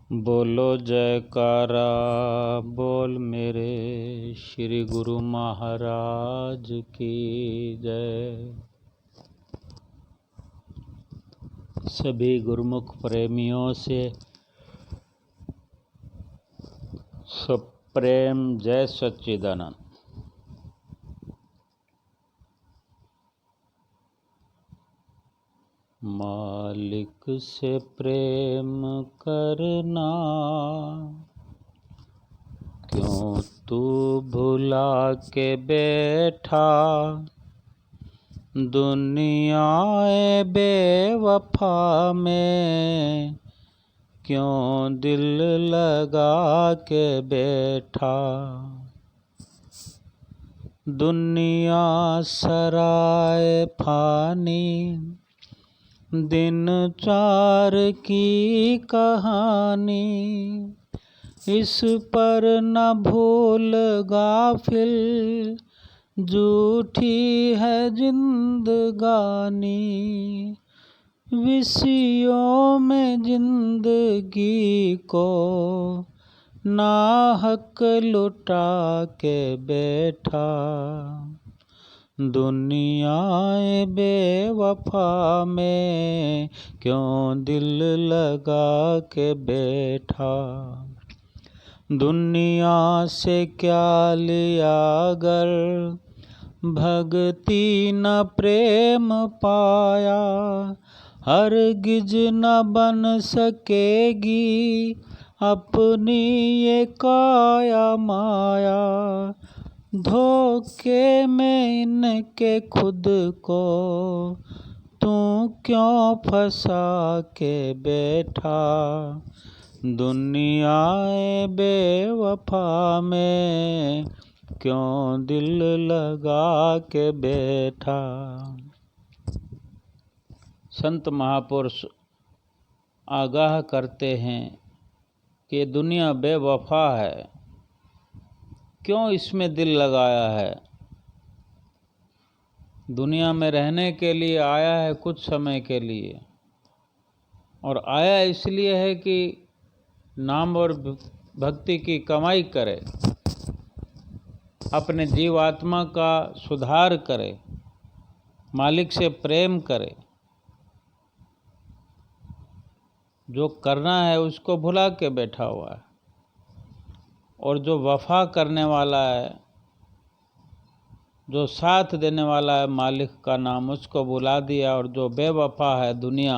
बोलो जयकारा बोल मेरे श्री गुरु महाराज की जय। सभी गुरुमुख प्रेमियों से सप्रेम जय सच्चिदानंद। मालिक से प्रेम करना क्यों तू भुला के बैठा, दुनियाए बेवफा में क्यों दिल लगा के बैठा। दुनिया सराय फानी दिन चार की कहानी, इस पर न भूल गाफिल झूठी है जिंदगानी। विषयों में जिंदगी को नाहक लुटा के बैठा, दुनियाए बेवफा में क्यों दिल लगा के बैठा। दुनिया से क्या लिया अगर भक्ति न प्रेम पाया, हरगिज न बन सकेगी अपनी ये काया माया। धोखे में इनके खुद को तू क्यों फंसा के बैठा, दुनियाए बेवफा में क्यों दिल लगा के बैठा। संत महापुरुष आगाह करते हैं कि दुनिया बेवफा है, क्यों इसमें दिल लगाया है। दुनिया में रहने के लिए आया है कुछ समय के लिए, और आया इसलिए है कि नाम और भक्ति की कमाई करे, अपने जीवात्मा का सुधार करे, मालिक से प्रेम करे, जो करना है उसको भुला के बैठा हुआ है। और जो वफा करने वाला है, जो साथ देने वाला है मालिक का नाम, उसको भुला दिया। और जो बेवफा है दुनिया,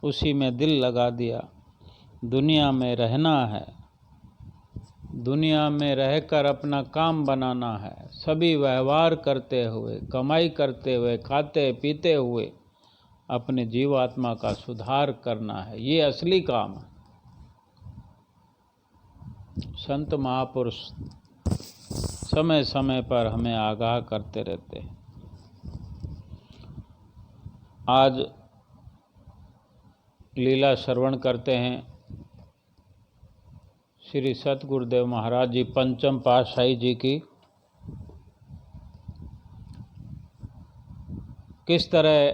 उसी में दिल लगा दिया। दुनिया में रहना है, दुनिया में रहकर अपना काम बनाना है, सभी व्यवहार करते हुए, कमाई करते हुए, खाते पीते हुए अपने जीवात्मा का सुधार करना है। ये असली काम है। संत महापुरुष समय समय पर हमें आगाह करते रहते हैं। आज लीला श्रवण करते हैं श्री सतगुरुदेव महाराज जी पंचम पातशाही जी की। किस तरह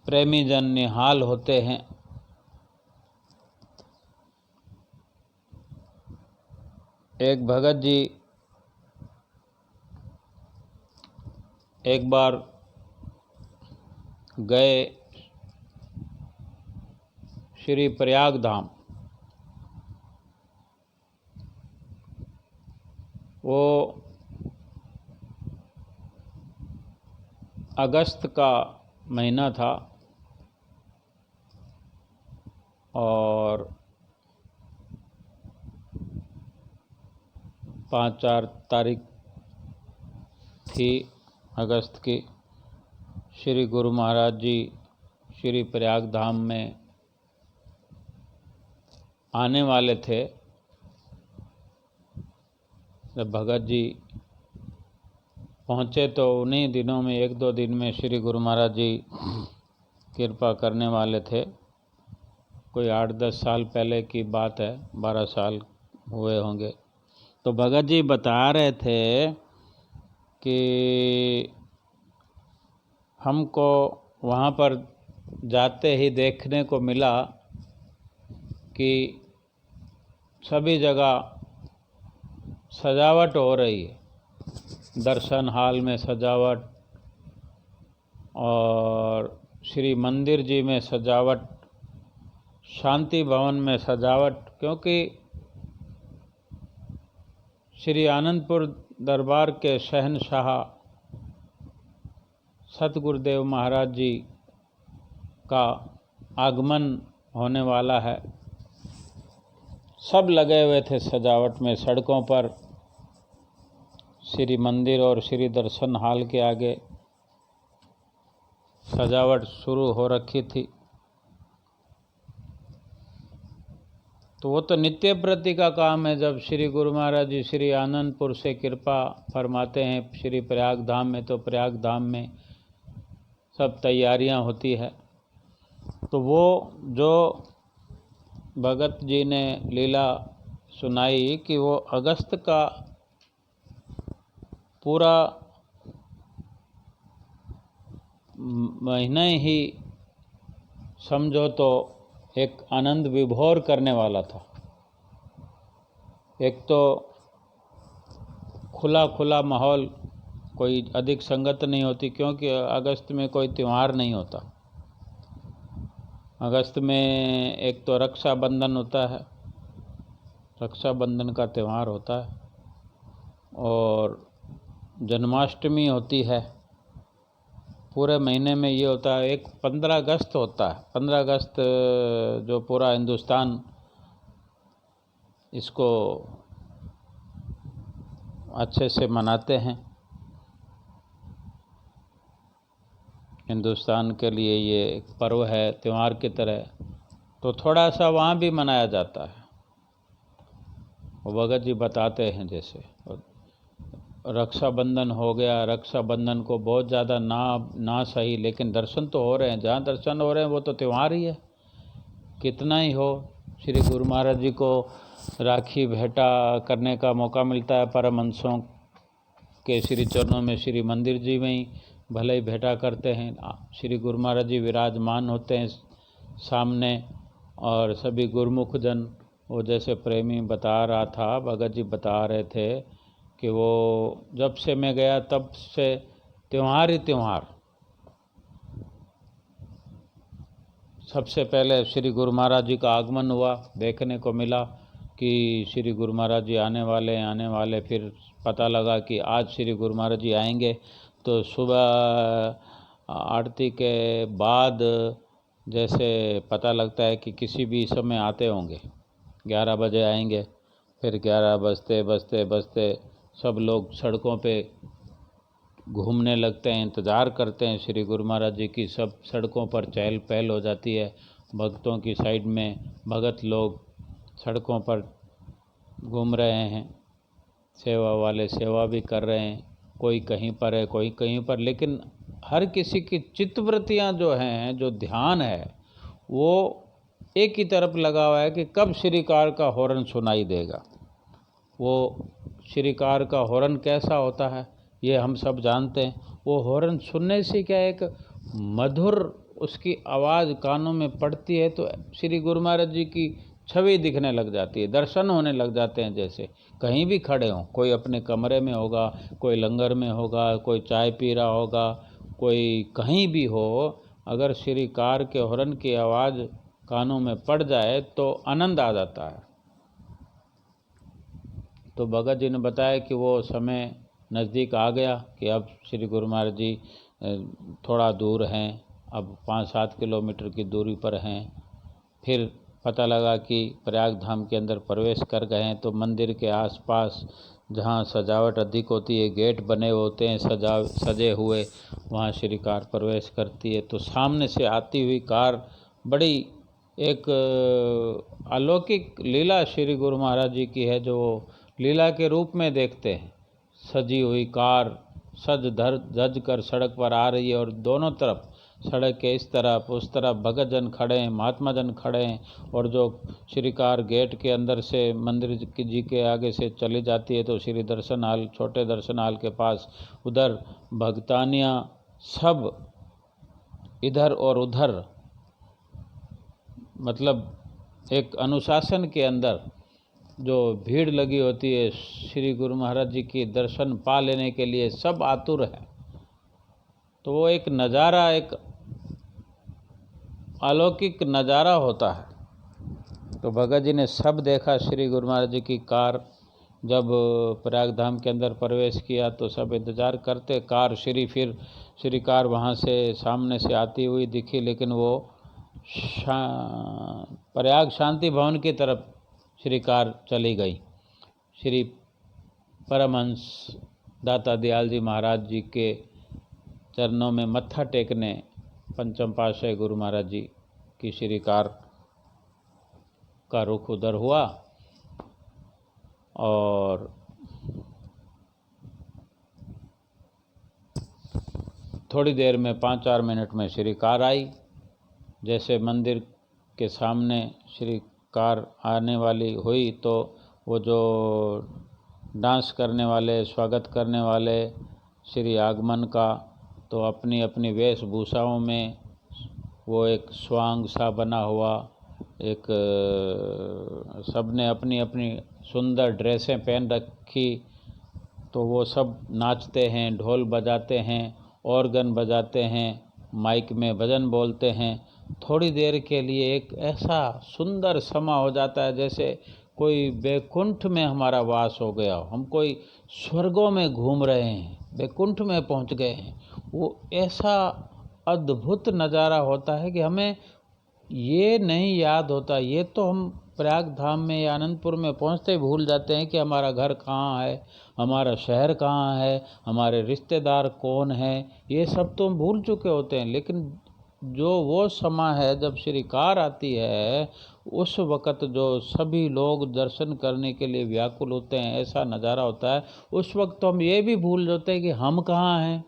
प्रेमी जन निहाल होते हैं। एक भगत जी एक बार गए श्री प्रयाग धाम। वो अगस्त का महीना था और 5-4 तारीख थी अगस्त की। श्री गुरु महाराज जी श्री प्रयाग धाम में आने वाले थे। जब भगत जी पहुँचे तो उन्हीं दिनों में 1-2 दिन में श्री गुरु महाराज जी कृपा करने वाले थे। कोई 8-10 साल पहले की बात है, 12 साल हुए होंगे। तो भगत जी बता रहे थे कि हमको वहाँ पर जाते ही देखने को मिला कि सभी जगह सजावट हो रही है। दर्शन हॉल में सजावट और श्री मंदिर जी में सजावट, शांति भवन में सजावट, क्योंकि श्री आनंदपुर दरबार के शहंशाह सतगुरुदेव महाराज जी का आगमन होने वाला है। सब लगे हुए थे सजावट में। सड़कों पर श्री मंदिर और श्री दर्शन हॉल के आगे सजावट शुरू हो रखी थी। तो वो तो नित्य प्रति का काम है। जब श्री गुरु महाराज जी श्री आनंदपुर से कृपा फरमाते हैं श्री प्रयाग धाम में, तो प्रयाग धाम में सब तैयारियां होती है। तो वो जो भगत जी ने लीला सुनाई कि वो अगस्त का पूरा महीना ही समझो तो एक आनंद विभोर करने वाला था। एक तो खुला खुला माहौल, कोई अधिक संगत नहीं होती, क्योंकि अगस्त में कोई त्यौहार नहीं होता। अगस्त में एक तो रक्षाबंधन होता है, रक्षाबंधन का त्यौहार होता है, और जन्माष्टमी होती है। पूरे महीने में ये होता है। एक 15 अगस्त होता है। 15 अगस्त जो पूरा हिंदुस्तान इसको अच्छे से मनाते हैं। हिंदुस्तान के लिए ये एक पर्व है, त्यौहार की तरह। तो थोड़ा सा वहाँ भी मनाया जाता है। वो भगत जी बताते हैं, जैसे रक्षाबंधन हो गया, रक्षाबंधन को बहुत ज़्यादा ना सही, लेकिन दर्शन तो हो रहे हैं। जहाँ दर्शन हो रहे हैं वो तो त्यौहार ही है। कितना ही हो, श्री गुरु महाराज जी को राखी भेंटा करने का मौका मिलता है। परमहंसों के श्री चरणों में, श्री मंदिर जी में ही भले ही भेंटा करते हैं। श्री गुरु महाराज जी विराजमान होते हैं सामने, और सभी गुरुमुख जन, वो जैसे प्रेमी बता रहा था, भगत जी बता रहे थे कि वो जब से मैं गया तब से त्यौहार ही त्यौहार। सबसे पहले श्री गुरु महाराज जी का आगमन हुआ, देखने को मिला कि श्री गुरु महाराज जी आने वाले। फिर पता लगा कि आज श्री गुरु महाराज जी आएंगे। तो सुबह आरती के बाद जैसे पता लगता है कि किसी भी समय आते होंगे, 11 बजे आएंगे। फिर 11 बजते बजते बजते सब लोग सड़कों पे घूमने लगते हैं, इंतज़ार करते हैं श्री गुरु महाराज जी की। सब सड़कों पर चहल पहल हो जाती है। भक्तों की साइड में भगत लोग सड़कों पर घूम रहे हैं, सेवा वाले सेवा भी कर रहे हैं, कोई कहीं पर है, कोई कहीं पर। लेकिन हर किसी की चित्तवृत्तियाँ जो हैं, जो ध्यान है, वो एक ही तरफ लगा हुआ है कि कब श्रीकार का हॉर्न सुनाई देगा। वो श्रीकार का हॉर्न कैसा होता है ये हम सब जानते हैं। वो हॉर्न सुनने से क्या एक मधुर उसकी आवाज़ कानों में पड़ती है, तो श्री गुरु महाराज जी की छवि दिखने लग जाती है, दर्शन होने लग जाते हैं। जैसे कहीं भी खड़े हों, कोई अपने कमरे में होगा, कोई लंगर में होगा, कोई चाय पी रहा होगा, कोई कहीं भी हो, अगर श्रीकार के हॉर्न की आवाज़ कानों में पड़ जाए तो आनंद आ जाता है। तो भगत जी ने बताया कि वो समय नज़दीक आ गया कि अब श्री गुरु महाराज जी थोड़ा दूर हैं, अब 5-7 किलोमीटर की दूरी पर हैं। फिर पता लगा कि प्रयाग धाम के अंदर प्रवेश कर गए हैं। तो मंदिर के आसपास जहाँ सजावट अधिक होती है, गेट बने होते हैं सजे हुए, वहाँ श्री कार प्रवेश करती है। तो सामने से आती हुई कार बड़ी एक अलौकिक लीला श्री गुरु महाराज जी की है, जो लीला के रूप में देखते हैं। सजी हुई कार धज कर सड़क पर आ रही है, और दोनों तरफ सड़क के इस तरफ उस तरफ भगत जन खड़े हैं, महात्मा जन खड़े हैं। और जो श्री कार गेट के अंदर से मंदिर जी के आगे से चली जाती है, तो श्री दर्शन हाल, छोटे दर्शन हाल के पास, उधर भगतानियाँ सब इधर और उधर, मतलब एक अनुशासन के अंदर जो भीड़ लगी होती है श्री गुरु महाराज जी की दर्शन पा लेने के लिए, सब आतुर है, तो वो एक नज़ारा, एक अलौकिक नज़ारा होता है। तो भगत जी ने सब देखा। श्री गुरु महाराज जी की कार जब प्रयाग धाम के अंदर प्रवेश किया तो सब इंतज़ार करते कार फिर श्री कार वहाँ से सामने से आती हुई दिखी, लेकिन वो प्रयाग शांति भवन की तरफ श्री कार चली गई। श्री परमहंस दाता दयाल जी महाराज जी के चरणों में मत्था टेकने पंचम पातशाही गुरु महाराज जी की श्री कार का रुख उधर हुआ और थोड़ी देर में 5-4 मिनट में श्री कार आई। जैसे मंदिर के सामने श्री कार आने वाली हुई तो वो जो डांस करने वाले, स्वागत करने वाले श्री आगमन का, तो अपनी अपनी वेशभूषाओं में वो एक स्वांग सा बना हुआ, एक सबने अपनी अपनी सुंदर ड्रेसें पहन रखी, तो वो सब नाचते हैं, ढोल बजाते हैं, ऑर्गन बजाते हैं, माइक में भजन बोलते हैं। थोड़ी देर के लिए एक ऐसा सुंदर समा हो जाता है जैसे कोई बैकुंठ में हमारा वास हो गया हो, हम कोई स्वर्गों में घूम रहे हैं, बैकुंठ में पहुंच गए हैं। वो ऐसा अद्भुत नज़ारा होता है कि हमें ये नहीं याद होता। ये तो हम प्रयाग धाम में या आनंदपुर में पहुंचते ही भूल जाते हैं कि हमारा घर कहाँ है, हमारा शहर कहाँ है, हमारे रिश्तेदार कौन है, ये सब तो हम भूल चुके होते हैं। लेकिन जो वो समय है जब श्री कार आती है, उस वक़्त जो सभी लोग दर्शन करने के लिए व्याकुल होते हैं, ऐसा नज़ारा होता है। उस वक्त तो हम ये भी भूल जाते हैं कि हम कहाँ हैं,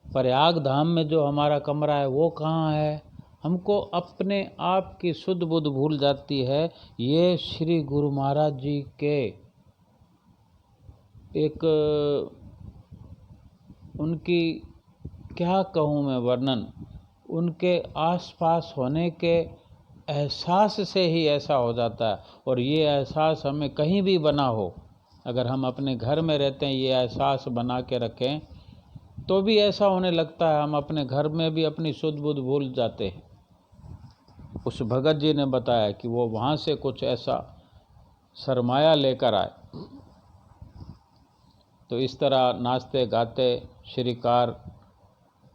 प्रयाग धाम में जो हमारा कमरा है वो कहाँ है। हमको अपने आप की शुद्ध बुद्ध भूल जाती है। ये श्री गुरु महाराज जी के एक उनकी क्या कहूँ मैं वर्णन, उनके आसपास होने के एहसास से ही ऐसा हो जाता है। और ये एहसास हमें कहीं भी बना हो, अगर हम अपने घर में रहते हैं ये एहसास बना के रखें तो भी ऐसा होने लगता है, हम अपने घर में भी अपनी शुद्ध बुद्ध भूल जाते हैं। उस भगत जी ने बताया कि वो वहाँ से कुछ ऐसा सरमाया लेकर आए। तो इस तरह नाचते गाते श्री कार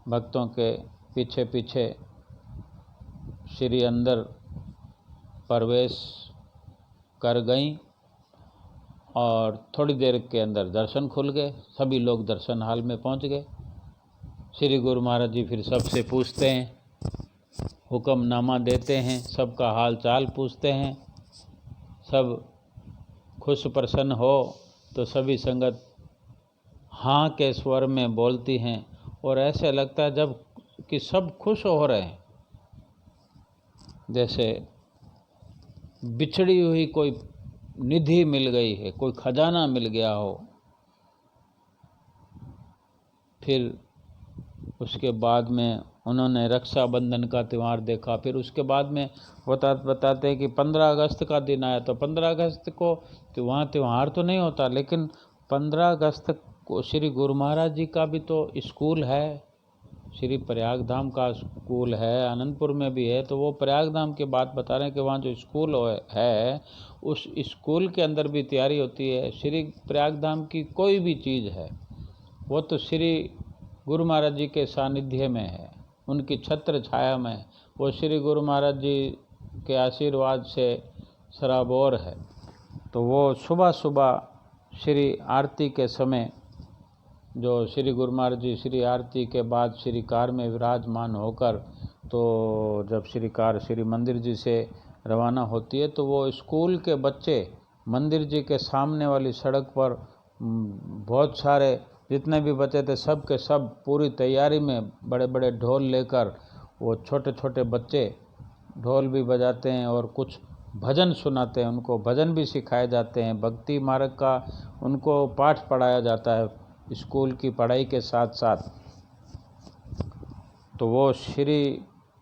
भक्तों के पीछे पीछे श्री अंदर प्रवेश कर गईं और थोड़ी देर के अंदर दर्शन खुल गए। सभी लोग दर्शन हाल में पहुंच गए। श्री गुरु महाराज जी फिर सबसे पूछते हैं, हुक्मनामा देते हैं, सबका हाल चाल पूछते हैं। सब खुश प्रसन्न हो तो सभी संगत हाँ के स्वर में बोलती हैं और ऐसे लगता है जब कि सब खुश हो रहे हैं, जैसे बिछड़ी हुई कोई निधि मिल गई है, कोई खजाना मिल गया हो। फिर उसके बाद में उन्होंने रक्षाबंधन का त्यौहार देखा। फिर उसके बाद में बताते हैं कि 15 अगस्त का दिन आया, तो 15 अगस्त को तो वहाँ त्यौहार तो नहीं होता, लेकिन 15 अगस्त को श्री गुरु महाराज जी का भी तो स्कूल है, श्री प्रयाग धाम का स्कूल है, आनंदपुर में भी है। तो वो प्रयाग धाम की बात बता रहे हैं कि वहाँ जो स्कूल है उस स्कूल के अंदर भी तैयारी होती है। श्री प्रयाग धाम की कोई भी चीज़ है वो तो श्री गुरु महाराज जी के सानिध्य में है, उनकी छत्र छाया में। वो श्री गुरु महाराज जी के आशीर्वाद से सराबोर है। तो वो सुबह सुबह श्री आरती के समय जो श्री गुरु महाराज जी श्री आरती के बाद श्री कार में विराजमान होकर, तो जब श्री कार श्री मंदिर जी से रवाना होती है तो वो स्कूल के बच्चे मंदिर जी के सामने वाली सड़क पर बहुत सारे जितने भी बच्चे थे सब के सब पूरी तैयारी में बड़े बड़े ढोल लेकर, वो छोटे छोटे बच्चे ढोल भी बजाते हैं और कुछ भजन सुनाते हैं, उनको भजन भी सिखाए जाते हैं। भक्ति मार्ग का उनको पाठ पढ़ाया जाता है स्कूल की पढ़ाई के साथ साथ। तो वो श्री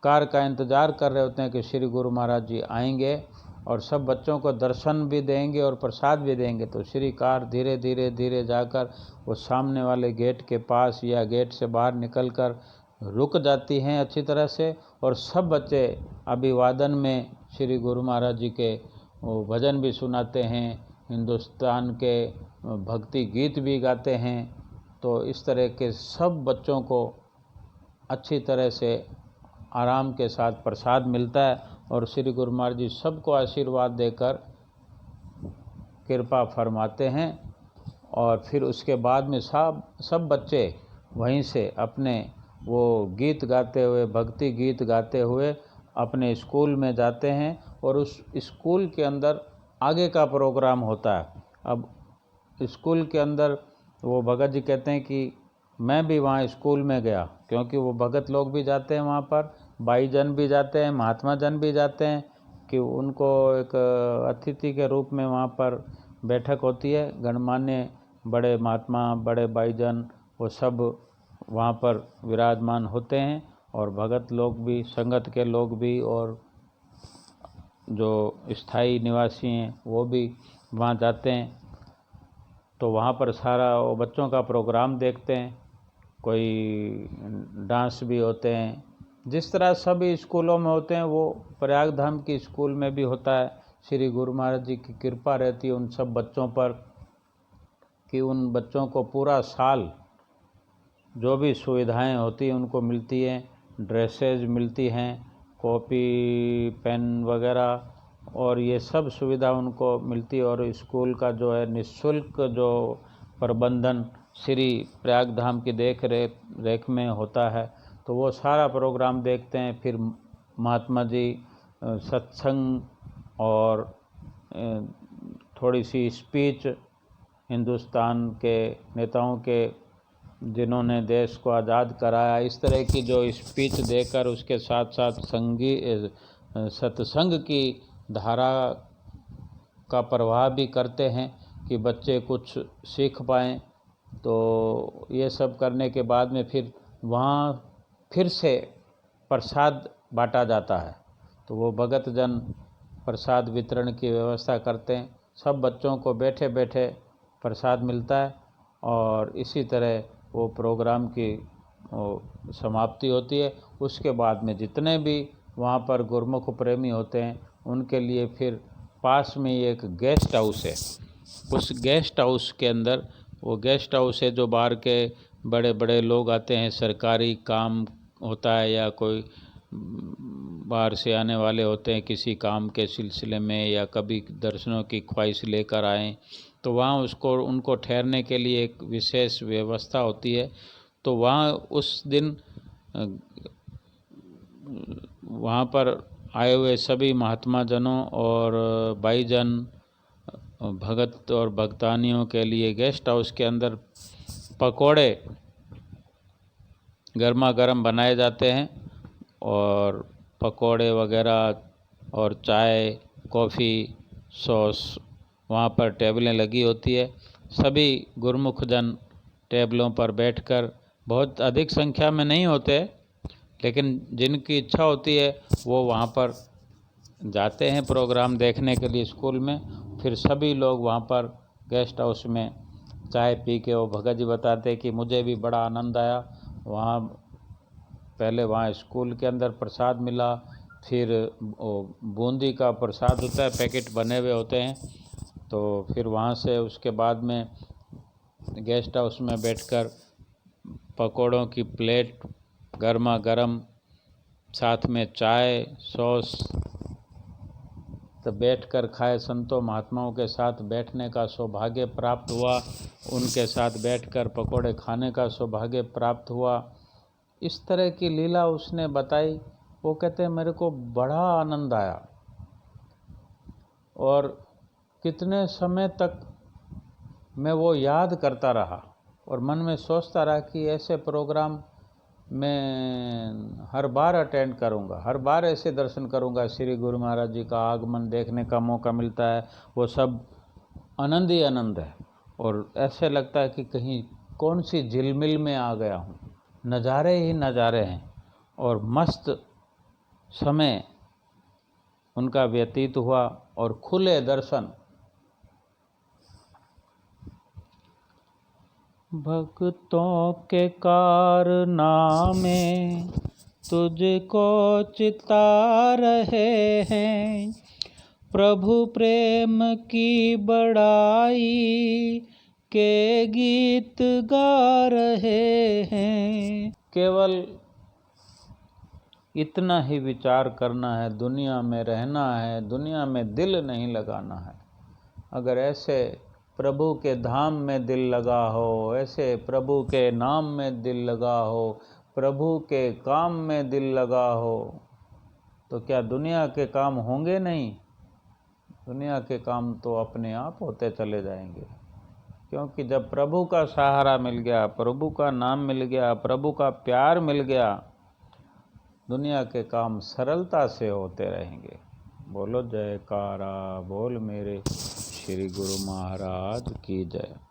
कार का इंतज़ार कर रहे होते हैं कि श्री गुरु महाराज जी आएंगे और सब बच्चों को दर्शन भी देंगे और प्रसाद भी देंगे। तो श्री कार धीरे धीरे धीरे जाकर वो सामने वाले गेट के पास या गेट से बाहर निकलकर रुक जाती हैं अच्छी तरह से, और सब बच्चे अभिवादन में श्री गुरु महाराज जी के वो भजन भी सुनाते हैं, हिंदुस्तान के भक्ति गीत भी गाते हैं। तो इस तरह के सब बच्चों को अच्छी तरह से आराम के साथ प्रसाद मिलता है और श्री गुरु महाराज जी सबको आशीर्वाद देकर कृपा फरमाते हैं। और फिर उसके बाद में सब बच्चे वहीं से अपने वो गीत गाते हुए, भक्ति गीत गाते हुए अपने स्कूल में जाते हैं और उस स्कूल के अंदर आगे का प्रोग्राम होता है। अब स्कूल के अंदर वो भगत जी कहते हैं कि मैं भी वहाँ स्कूल में गया, क्योंकि वो भगत लोग भी जाते हैं वहाँ पर, भाई जन भी जाते हैं, महात्मा जन भी जाते हैं, कि उनको एक अतिथि के रूप में वहाँ पर बैठक होती है। गणमान्य बड़े महात्मा, बड़े भाईजन वो सब वहाँ पर विराजमान होते हैं और भगत लोग भी, संगत के लोग भी और जो स्थायी निवासी हैं वो भी वहाँ जाते हैं। तो वहाँ पर सारा वो बच्चों का प्रोग्राम देखते हैं, कोई डांस भी होते हैं, जिस तरह सभी स्कूलों में होते हैं वो प्रयाग धाम की स्कूल में भी होता है। श्री गुरु महाराज जी की कृपा रहती है उन सब बच्चों पर कि उन बच्चों को पूरा साल जो भी सुविधाएं होती हैं उनको मिलती हैं, ड्रेसेज मिलती हैं, कॉपी पेन वगैरह और ये सब सुविधा उनको मिलती है। और स्कूल का जो है निःशुल्क जो प्रबंधन श्री प्रयाग धाम की देख रेख में होता है। तो वो सारा प्रोग्राम देखते हैं। फिर महात्मा जी सत्संग और थोड़ी सी स्पीच हिंदुस्तान के नेताओं के जिन्होंने देश को आज़ाद कराया, इस तरह की जो स्पीच देकर उसके साथ साथ सत्संग की धारा का प्रवाह भी करते हैं कि बच्चे कुछ सीख पाएँ। तो ये सब करने के बाद में फिर वहाँ फिर से प्रसाद बांटा जाता है। तो वो भगत जन प्रसाद वितरण की व्यवस्था करते हैं, सब बच्चों को बैठे बैठे प्रसाद मिलता है और इसी तरह वो प्रोग्राम की समाप्ति होती है। उसके बाद में जितने भी वहाँ पर गुरमुख प्रेमी होते हैं उनके लिए फिर पास में ही एक गेस्ट हाउस है। उस गेस्ट हाउस के अंदर, वो गेस्ट हाउस है जो बाहर के बड़े बड़े लोग आते हैं, सरकारी काम होता है या कोई बाहर से आने वाले होते हैं किसी काम के सिलसिले में या कभी दर्शनों की ख्वाहिश लेकर आएँ, तो वहाँ उनको ठहरने के लिए एक विशेष व्यवस्था होती है। तो वहाँ उस दिन वहाँ पर आए हुए सभी महात्मा जनों और भाईजन, भगत और भक्तानियों के लिए गेस्ट हाउस के अंदर पकोड़े गर्मा गर्म बनाए जाते हैं और पकोड़े वगैरह और चाय, कॉफ़ी, सॉस वहाँ पर टेबलें लगी होती है। सभी गुरमुख जन टेबलों पर बैठकर, बहुत अधिक संख्या में नहीं होते, लेकिन जिनकी इच्छा होती है वो वहाँ पर जाते हैं प्रोग्राम देखने के लिए स्कूल में। फिर सभी लोग वहाँ पर गेस्ट हाउस में चाय पी के, वो भगत जी बताते कि मुझे भी बड़ा आनंद आया वहाँ। पहले वहाँ स्कूल के अंदर प्रसाद मिला, फिर बूंदी का प्रसाद होता है, पैकेट बने हुए होते हैं, तो फिर वहाँ से उसके बाद में गेस्ट हाउस में बैठकर पकोड़ों की प्लेट गर्मा गर्म, साथ में चाय, सॉस, तो बैठकर खाए। संतों महात्माओं के साथ बैठने का सौभाग्य प्राप्त हुआ, उनके साथ बैठकर पकोड़े खाने का सौभाग्य प्राप्त हुआ। इस तरह की लीला उसने बताई। वो कहते हैं मेरे को बड़ा आनंद आया और कितने समय तक मैं वो याद करता रहा और मन में सोचता रहा कि ऐसे प्रोग्राम मैं हर बार अटेंड करूंगा, हर बार ऐसे दर्शन करूंगा। श्री गुरु महाराज जी का आगमन देखने का मौका मिलता है, वो सब आनंद ही आनंद है और ऐसे लगता है कि कहीं कौन सी झिलमिल में आ गया हूँ। नज़ारे ही नज़ारे हैं और मस्त समय उनका व्यतीत हुआ और खुले दर्शन। भक्तों के कारनामे तुझको चिता रहे हैं, प्रभु प्रेम की बड़ाई के गीत गा रहे हैं। केवल इतना ही विचार करना है, दुनिया में रहना है, दुनिया में दिल नहीं लगाना है। अगर ऐसे प्रभु के धाम में दिल लगा हो, ऐसे प्रभु के नाम में दिल लगा हो, प्रभु के काम में दिल लगा हो, तो क्या दुनिया के काम होंगे नहीं? दुनिया के काम तो अपने आप होते चले जाएंगे। क्योंकि जब प्रभु का सहारा मिल गया, प्रभु का नाम मिल गया, प्रभु का प्यार मिल गया, दुनिया के काम सरलता से होते रहेंगे। बोलो जयकारा, बोल मेरे श्री गुरु महाराज की जय।